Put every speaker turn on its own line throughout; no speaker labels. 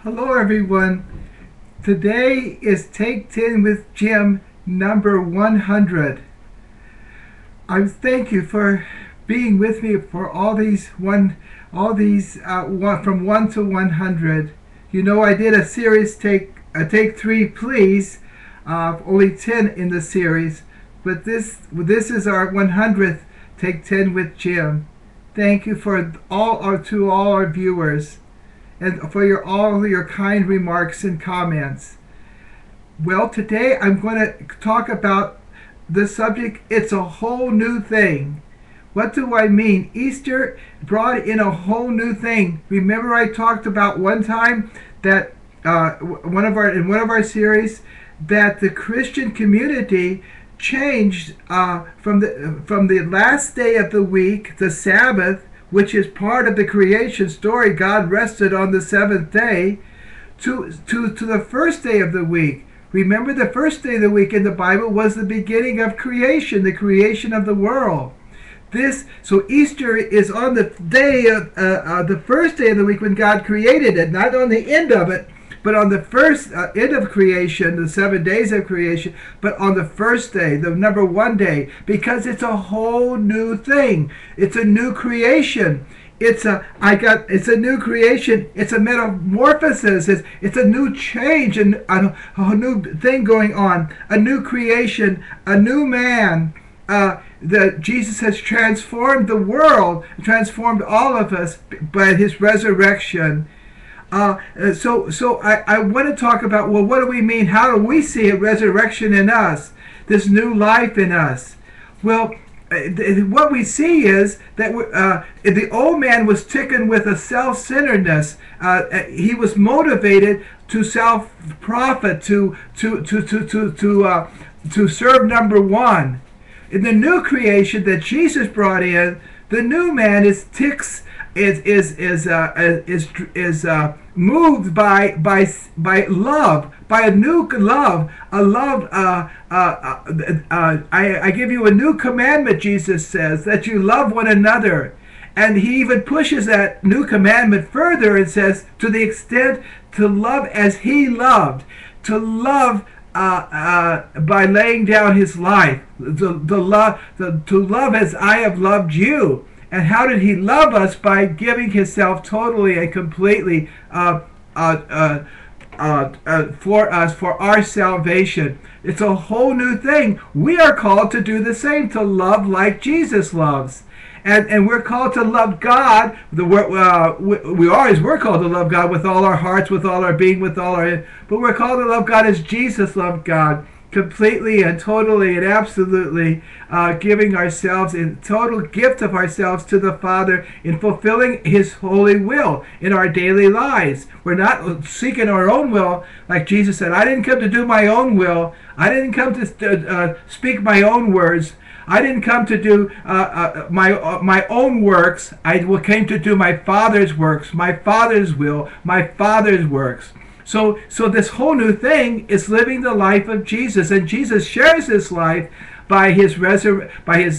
Hello everyone. Today is Take 10 with Jim number 100. I thank you for being with me for all these from 1 to 100. You know, I did a series take 3 please, only 10 in the series, but this is our 100th Take 10 with Jim. Thank you for all our viewers, and for all your kind remarks and comments. Well, today I'm going to talk about the subject, it's a whole new thing. What do I mean? Easter brought in a whole new thing. Remember I talked about one time that in one of our series that the Christian community changed from the last day of the week, the Sabbath, which is part of the creation story. God rested on the seventh day, to the first day of the week. Remember, the first day of the week in the Bible was the beginning of creation, the creation of the world. So Easter is on the day of the first day of the week when God created it, not on the end of it, but on the first end of creation, the 7 days of creation, but on the first day, the number 1 day, because it's a whole new thing. It's a new creation. It's a new creation. It's a metamorphosis. It's a new change and a new thing going on. A new creation, a new man. That Jesus has transformed the world, transformed all of us by his resurrection. So I want to talk about, well, what do we mean? How do we see a resurrection in us? This new life in us? Well, what we see is that the old man was taken with a self-centeredness. He was motivated to self-profit, to serve number one. In the new creation that Jesus brought in, the new man is moved by love, by a new love, I give you a new commandment, Jesus says, that you love one another. And he even pushes that new commandment further and says, to the extent to love as he loved, to love by laying down his life, to love as I have loved you. And how did he love us? By giving himself totally and completely for us, for our salvation. It's a whole new thing. We are called to do the same, to love like Jesus loves. And we're called to love God. We're called to love God with all our hearts, with all our being, with all our... But we're called to love God as Jesus loved God, completely and totally and absolutely, giving ourselves in total gift of ourselves to the Father in fulfilling his holy will in our daily lives. We're not seeking our own will, like Jesus said, I didn't come to do my own will. I didn't come to speak my own words. I didn't come to do my own works. I came to do my Father's works, my Father's will, my Father's works. So this whole new thing is living the life of Jesus, and Jesus shares his life by his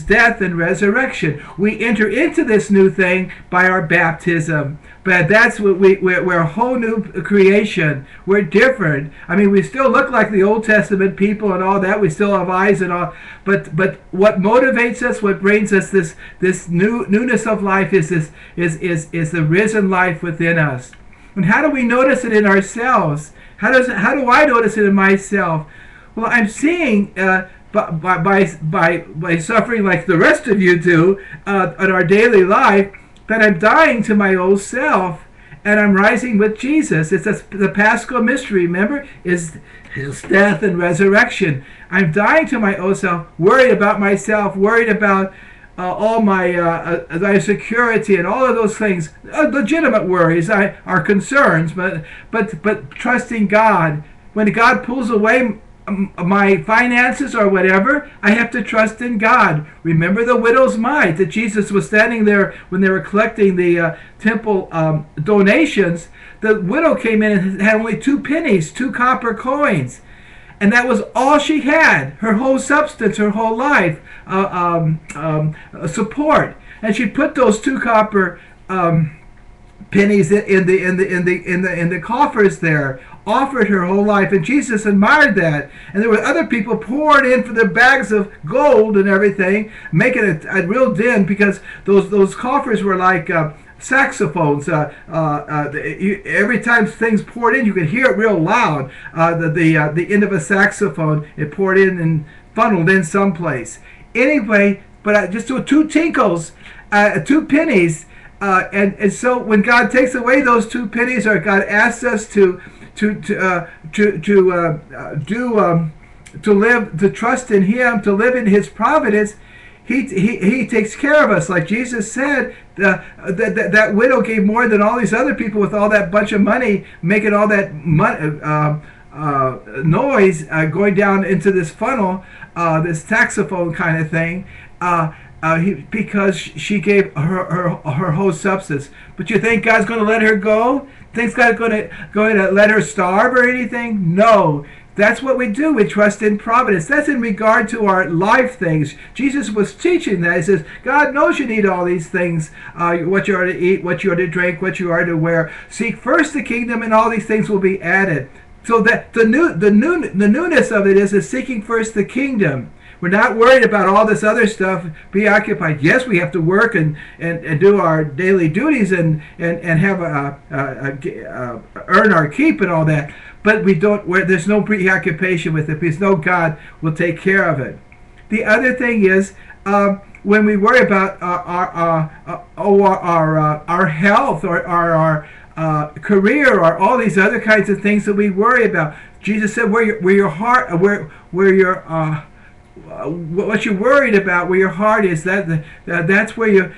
death and resurrection. We enter into this new thing by our baptism. But that's what we're a whole new creation. We're different. I mean, we still look like the Old Testament people and all that. We still have eyes and all. But what motivates us, what brings us this newness of life is the risen life within us. And how do we notice it in ourselves? How do I notice it in myself? Well, I'm seeing by suffering like the rest of you do in our daily life, that I'm dying to my old self and I'm rising with Jesus. It's the Paschal mystery, remember, is his death and resurrection. I'm dying to my old self, worried about myself, worried about all my security and all of those things, legitimate worries, are concerns, but trusting God. When God pulls away my finances or whatever, I have to trust in God. Remember the widow's mite that Jesus was standing there when they were collecting the temple donations. The widow came in and had only 2 pennies, 2 copper coins. And that was all she had, her whole substance, her whole life, support. And she put those 2 copper pennies in the coffers there, offered her whole life, and Jesus admired that. And there were other people pouring in for their bags of gold and everything, making a real din, because those coffers were like saxophones. Every time things poured in, you could hear it real loud. The end of a saxophone, it poured in and funneled in someplace. Anyway, but just two tinkles, 2 pennies. And so when God takes away those 2 pennies, or God asks us to live, to trust in Him, to live in His providence, He takes care of us. Like Jesus said, that widow gave more than all these other people with all that bunch of money, making all that noise going down into this funnel, this saxophone kind of thing. Because she gave her whole substance. But you think God's going to let her go? Think God's going to let her starve or anything? No. That's what we do. We trust in providence. That's in regard to our life things. Jesus was teaching that. He says, God knows you need all these things, what you are to eat, what you are to drink, what you are to wear. Seek first the kingdom, and all these things will be added. So that the newness of it is seeking first the kingdom. We're not worried about all this other stuff. Be occupied. Yes, we have to work and do our daily duties and have earn our keep and all that. But we don't. There's no preoccupation with it, because no, God will take care of it. The other thing is when we worry about our health or our career or all these other kinds of things that we worry about. Jesus said, where your heart, what you're worried about, where your heart is, that's where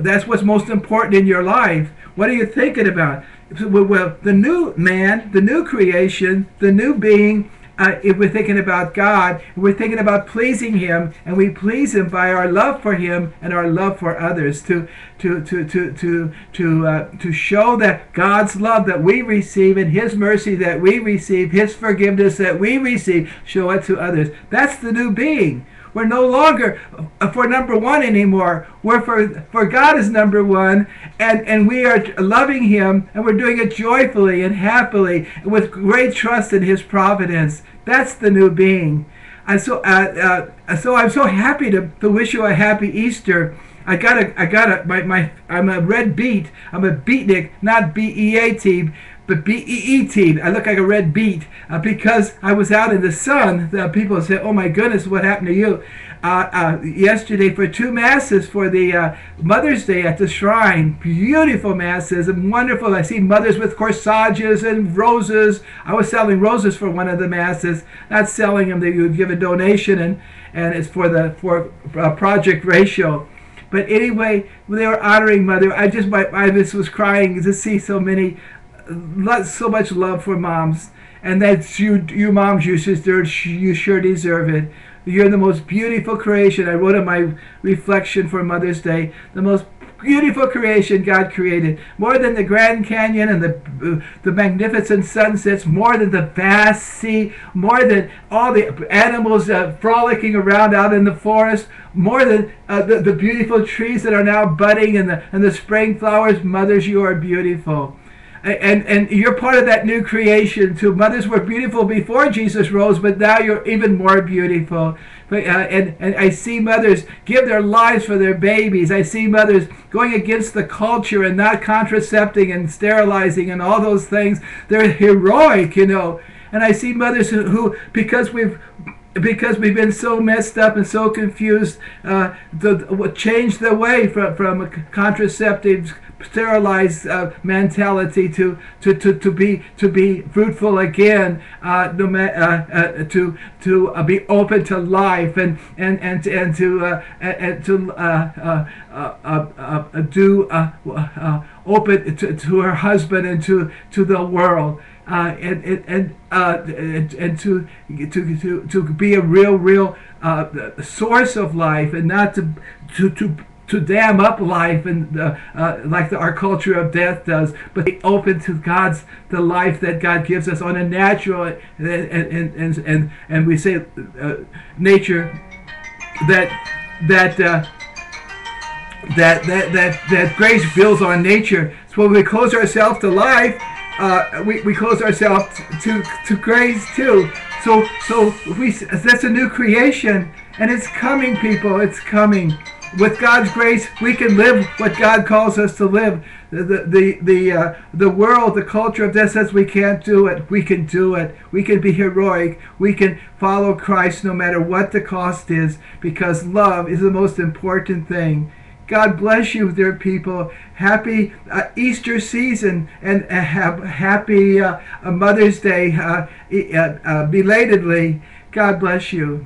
that's what's most important in your life. What are you thinking about? Well, the new man, the new creation, the new being. If we're thinking about God, we're thinking about pleasing Him, and we please Him by our love for Him and our love for others. To show that God's love that we receive, and His mercy that we receive, His forgiveness that we receive, show it to others. That's the new being. We're no longer for number one anymore. We're for God is number one, and we are loving Him, and we're doing it joyfully and happily with great trust in His providence. That's the new being. And so I'm so happy to wish you a happy Easter. I'm a red beet. I'm a beatnik, not B-E-A-T, but B-E-E-T. I look like a red beet because I was out in the sun. People say, "Oh my goodness, what happened to you?" Yesterday for 2 masses for the Mother's Day at the shrine. Beautiful masses and wonderful. I see mothers with corsages and roses. I was selling roses for one of the masses, not selling them. They would give a donation, and it's for Project Ratio. But anyway, they were honoring Mother. I just was crying to see so much love for moms. And that's you moms, you sisters, you sure deserve it. You're the most beautiful creation. I wrote in my reflection for Mother's Day, the most beautiful creation God created. More than the Grand Canyon and the magnificent sunsets, more than the vast sea, more than all the animals frolicking around out in the forest, more than the beautiful trees that are now budding and the spring flowers. Mothers, you are beautiful. And you're part of that new creation too. Mothers were beautiful before Jesus rose, but now you're even more beautiful. And I see mothers give their lives for their babies. I see mothers going against the culture and not contracepting and sterilizing and all those things. They're heroic, you know. And I see mothers who because we've been so messed up and so confused, changed the way from contraceptives, sterilized mentality to be fruitful again, to be open to life and to open to her husband and to the world. And to be a real source of life, and not to dam up life and like our culture of death does, but be open to the life that God gives us on a natural and we say nature that that grace builds on nature. So when we close ourselves to life, we close ourselves to grace too. So that's a new creation, and it's coming, people. It's coming. With God's grace, we can live what God calls us to live. The world, the culture of this says we can't do it. We can do it. We can be heroic. We can follow Christ no matter what the cost is, because love is the most important thing. God bless you, dear people. Happy Easter season, and happy Mother's Day belatedly. God bless you.